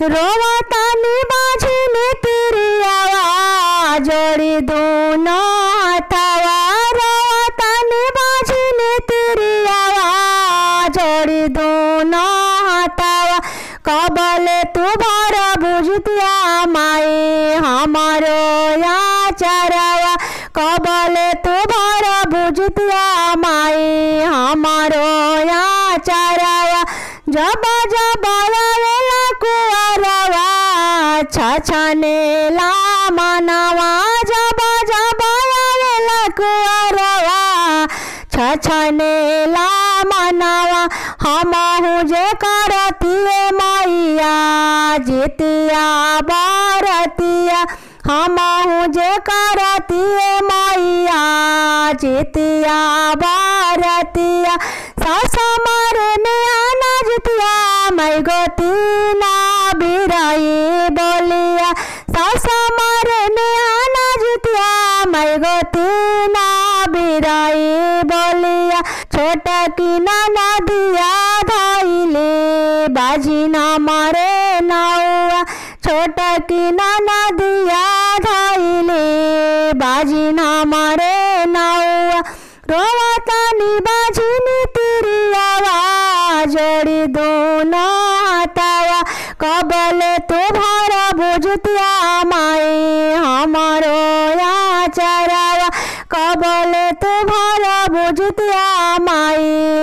रोवतानी बाझिनी तेरी आवाज जोड़ी दोनों हथवा। रोवतानी बाझिनी तेरी आवाज जोड़ी दोनों हथवा। कबले तू भर बुझतिया माई हमारो आचरवा। कबले तू भर बुझतिया माई हमारो आचरवा। जब जब आवेला कुंवरवा छछनेला मनवा। जब जब आवेला कुंवरवा छछनेला मनवा। हमहु जे करतिए मैया जितिया बरतिया। हमहु जे करतिए मैया जितिया बरतिया। सास मारे में जितिया मैं गोती ना बिराई बोलिया। सास मारे में जितिया मैं गोती ना बिराई बोलिया। छोटा की नाना दिया धैले बाजी ना मारे नौआ। छोटा की नाना दिया धैले बाजी ना मारे नौआ। रोवतानी बाझिनी तेरी आवाज जोड़ी दोनों हथवा। कबले तू भर बुझतिया माई हमारो आचरवा। कबले तू भर बुझतिया माई